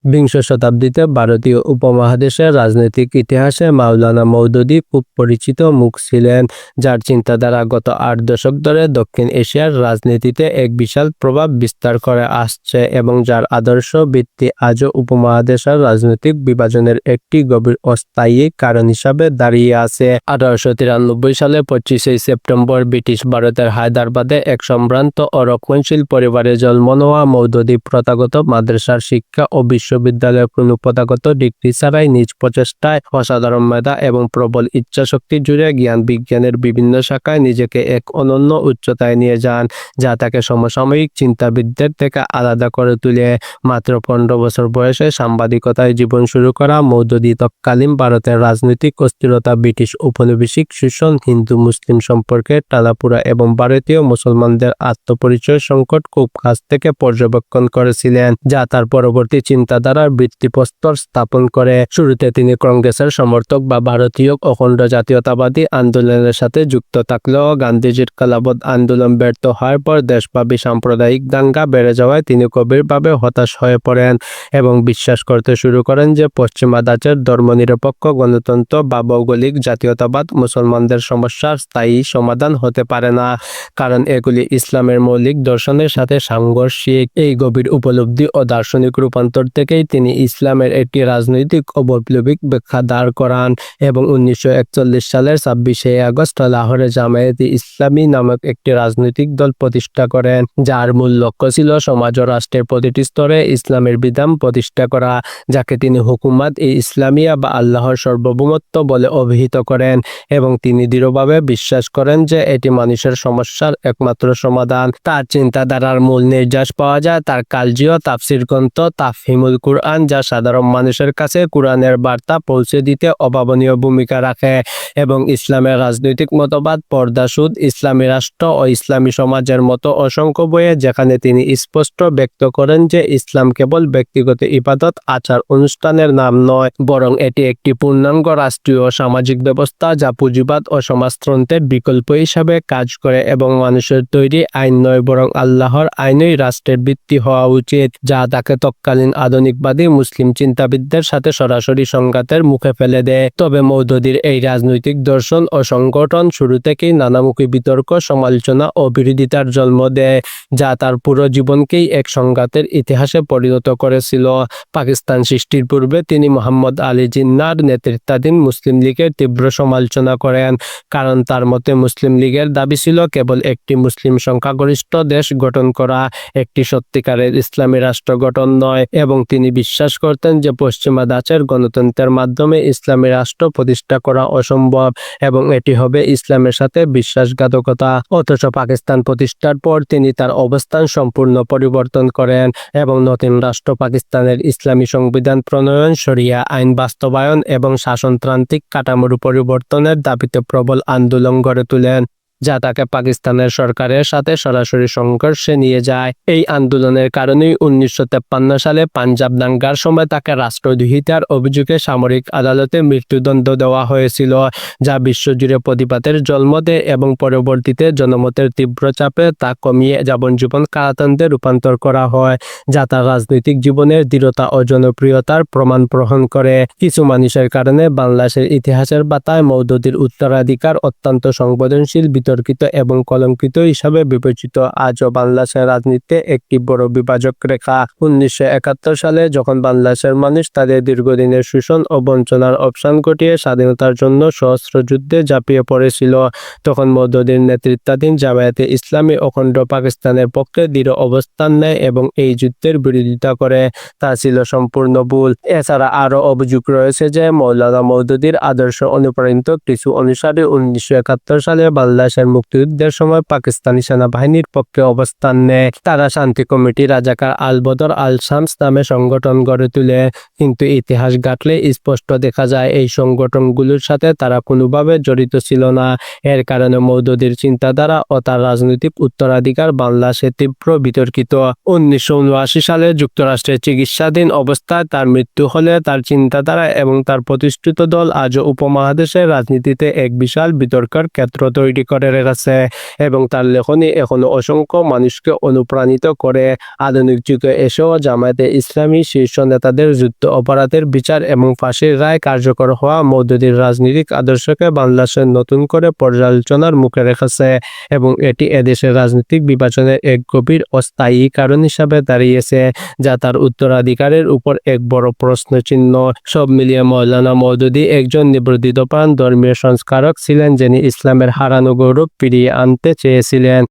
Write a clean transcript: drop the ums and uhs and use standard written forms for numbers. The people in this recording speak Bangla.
বিংশ শতাব্দীতে ভারতীয় উপমহাদেশের রাজনৈতিক ইতিহাসে মাওলানা মওদুদী খুব পরিচিত মুখ ছিলেন, যার চিন্তাধারা গত ৮ দশক ধরে দক্ষিণ এশিয়ার রাজনীতিতে এক বিশাল প্রভাব বিস্তার করে আসছে এবং যার আদর্শ ভিত্তি আজও উপমহাদেশের রাজনৈতিক বিভাজনের একটি গভীর অস্থায়ী কারণ হিসাবে দাঁড়িয়ে আছে। 1893 সালে 25শে সেপ্টেম্বর ব্রিটিশ ভারতের হায়দ্রাবাদে এক সম্ভ্রান্ত ও রক্ষণশীল পরিবারে জন্ম নেওয়া মওদুদী প্রথাগত মাদ্রাসার শিক্ষা ও বিশ্ববিদ্যালয়ের কোনো প্রথাগত ডিগ্রি ছাড়াই নিজ প্রচেষ্টায় অসাধারণ মেধা এবং প্রবল ইচ্ছাশক্তি জুড়ে জ্ঞান বিজ্ঞানের বিভিন্ন শাখায় নিজেকে এক অনন্য উচ্চতায় নিয়ে যান, যা তাকে সমসাময়িক চিন্তাবিদদের থেকে আলাদা করে তুলে। মাত্র 15 বছর বয়সে সাংবাদিকতায় জীবন শুরু করা মওদুদী তৎকালীন ভারতের রাজনৈতিক অস্থিরতা, ব্রিটিশ উপনিবেশিক শোষণ, হিন্দু মুসলিম সম্পর্কের টানাপোড়া এবং ভারতীয় মুসলমানদের আত্মপরিচয় সংকট খুব কাছ থেকে পর্যবেক্ষণ করেছিলেন, যা তার পরবর্তী চিন্তাধারার ভিত্তিপ্রস্তর স্থাপন করে। শুরুতে তিনি কংগ্রেসের সমর্থক বা ভারতীয় অখণ্ড জাতীয়তাবাদী আন্দোলনের সাথে যুক্ত থাকলেও গান্ধীজির খেলাফত আন্দোলন ব্যর্থ হওয়ার পর দেশব্যাপী সাম্প্রদায়িক দাঙ্গা বেড়ে যাওয়ায় তিনি গভীরভাবে হতাশ হয়ে পড়েন এবং বিশ্বাস করতে শুরু করেন যে পশ্চিমা ধাঁচের ধর্মনিরপেক্ষ গণতন্ত্র বা ভৌগোলিক জাতীয়তাবাদ মুসলমানদের সমস্যার স্থায়ী সমাধান হতে পারে না, কারণ এগুলি ইসলামের মৌলিক দর্শনের সাথে সাংঘর্ষিক। এই গভীর উপলব্ধি ও দার্শনিক রূপান্তর থেকেই তিনি ইসলামের একটি রাজনৈতিক ও বৈপ্লবিক ব্যাখ্যা দাঁড় করান এবং 1941 সালের 26শে আগস্ট লাহোরে জামায়াতে ইসলামী নামক একটি রাজনৈতিক দল প্রতিষ্ঠা করেন, যার মূল লক্ষ্য ছিল সমাজ ও রাষ্ট্রের প্রতিটি স্তরে ইসলামের বিধান প্রতিষ্ঠা করা, যাকে তিনি হুকুমাত-ই-ইসলামিয়া বা আল্লাহর সার্বভৌমত্ব বলে অভিহিত করেন। এবং তিনি দৃঢ়ভাবে বিশ্বাস করেন যে এটি মানুষের সমস্যার একমাত্র সমাধান। তার চিন্তাধারার মূল নির্যাস পাওয়া যায় তার কালজীয় তাফসির গ্রন্থ তাফহিমুল কুরআন, যা সাধারণ মানুষের কাছে কুরআনের বার্তা পৌঁছে দিতে অভাবনীয় ভূমিকা রাখে এবং ইসলামের রাজনৈতিক মতবাদ, পর্দা, সুদ, ইসলামী রাষ্ট্র ও ইসলামী সমাজের মতো অসংখ্য বইয়ে, যেখানে তিনি স্পষ্ট ব্যক্ত করেন যে ইসলাম কেবল ব্যক্তিগত ইবাদত আচার অনুষ্ঠানের নাম নয়, বরং এটি একটি পূর্ণাঙ্গ রাষ্ট্রীয় ও সামাজিক ব্যবস্থা যা পুঁজিবাদ ও সমাজতন্ত্রের বিকল্প হিসাবে কাজ করে এবং মানুষের তৈরি আইন নয় বরং আল্লাহর আইনই রাষ্ট্রের ভিত্তি হওয়া উচিত, যা তাকে তৎকালীন আধুনিকবাদী মুসলিম চিন্তাবিদদের সাথে সরাসরি সংঘাতের মুখে ফেলে দেয়। তবে মওদুদীর এই রাজনৈতিক দর্শন ও সংগঠন শুরু থেকেই নানামুখী বিতর্ক, সমালোচনা ও বিরোধিতার জন্ম দেয়, যা তার পুরো জীবনকেই এক সংঘাতের ইতিহাসে পরিণত করেছিল। পাকিস্তান সৃষ্টির পূর্বে তিনি মোহাম্মদ আলী জিন্নাহর নেতৃত্বাধীন মুসলিম লীগের তীব্র সমালোচনা করেন, কারণ তার মতে মুসলিম লীগের দাবি ছিল কেবল একটি মুসলিম সংখ্যাগরিষ্ঠ দেশ গঠন করা, একটি সত্যিকারের ইসলামী রাষ্ট্র গঠন নয়, এবং তিনি বিশ্বাস করতেন যে পশ্চিমা ধাঁচের গণতন্ত্রের মাধ্যমে ইসলামী রাষ্ট্র প্রতিষ্ঠা করা অসম্ভব এবং এটি হবে ইসলামের সাথে বিশ্বাসঘাতকতা। অথচ পাকিস্তান প্রতিষ্ঠার পর তিনি তার অবস্থান সম্পূর্ণ পরিবর্তন করেন এবং নতুন রাষ্ট্র পাকিস্তানের ইসলামী সংবিধান প্রণয়ন, শরিয়া আইন বাস্তবায়ন এবং শাসনতান্ত্রিক কাঠামোর পরিবর্তনের দাবিতে প্রবল আন্দোলন গড়ে তোলেন, যা তাকে পাকিস্তানের সরকারের সাথে সরাসরি সংঘর্ষে নিয়ে যায়। এই আন্দোলনের কারণেই 1953 সালে পাঞ্জাব দাঙ্গার সময় তাকে রাষ্ট্রদ্রোহিতার অভিযোগে সামরিক আদালতে মৃত্যুদণ্ড দেওয়া হয়েছিল, যা বিশ্বজুড়ে প্রতিবাদের জন্ম দেয় এবং পরবর্তীতে জনমতের তীব্র চাপে তা কমিয়ে যাবজ্জীবন কারাদণ্ডে রূপান্তর করা হয়, যা তার রাজনৈতিক জীবনের দৃঢ়তা ও জনপ্রিয়তার প্রমাণ বহন করে। কিছু মানুষের কারণে বাংলাদেশের ইতিহাসের পাতায় মওদুদীর উত্তরাধিকার অত্যন্ত সংবেদনশীল, বিতর্কিত এবং কলঙ্কিত হিসাবে বিবেচিত। আজও বাংলাদেশের রাজনীতিতে একটি বড় বিভাজক রেখা। 1971 সালে যখন বাংলাদেশের মানুষ তাদের দীর্ঘদিনের শোষণ ও বঞ্চনার অবসান ঘটিয়ে স্বাধীনতার জন্য সহস্র যুদ্ধে ঝাঁপিয়ে পড়েছিল, তখন মওদুদীর নেতৃত্বাধীন জামায়াতে ইসলামী অখণ্ড পাকিস্তানের পক্ষে দৃঢ় অবস্থান নেয় এবং এই যুদ্ধের বিরোধিতা করে। তা ছিল সম্পূর্ণ ভুল। এছাড়া আরও অভিযোগ রয়েছে যে মাওলানা মওদুদীর আদর্শ অনুপ্রাণিত কিছু অনুসারী 1971 সালে বাংলাদেশের মুক্তিযুদ্ধের সময় পাকিস্তানি সেনাবাহিনীর পক্ষে অবস্থান নেয়। তারা শান্তি কমিটি, রাজাকার, আল বদর, আল শামস নামে সংগঠন গড়ে তোলে, কিন্তু ইতিহাস ঘাঁটলে স্পষ্ট দেখা যায় এই সংগঠনগুলোর সাথে তারা কোনোভাবে জড়িত ছিল না। এর কারণে মওদুদীর চিন্তাধারা ও তার রাজনৈতিক উত্তরাধিকার বাংলাদেশে তীব্র বিতর্কিত। 1979 সালে যুক্তরাষ্ট্রের চিকিৎসাধীন অবস্থায় তার মৃত্যু হলে তার চিন্তাধারা এবং তার প্রতিষ্ঠিত দল আজও উপমহাদেশের রাজনীতিতে এক বিশাল বিতর্কের ক্ষেত্র তৈরি করে রেখেছে এবং তার লেখনী এখনো অসংখ্য মানুষকে অনুপ্রাণিত করে। আধুনিক যুগে এসেও জামায়াতে ইসলামী শীর্ষ নেতাদের যুদ্ধ অপরাধের বিচার এবং ফাঁসির রায় কার্যকর হওয়া মওদুদির রাজনৈতিক আদর্শকে বাংলাদেশে নতুন করে পর্যালোচনার মুখে রেখেছে এবং এটি এদেশের রাজনৈতিক বিভাজনের এক গভীর অস্থায়ী কারণ হিসাবে দাঁড়িয়েছে, যা তার উত্তরাধিকারের উপর এক বড় প্রশ্নচিহ্ন। সব মিলিয়ে মাওলানা মওদুদি একজন নিবেদিতপ্রাণ ধর্মীয় সংস্কারক ছিলেন, যিনি ইসলামের হারানো গৌরব ফিরিয়ে আনতে চেয়েছিলেন।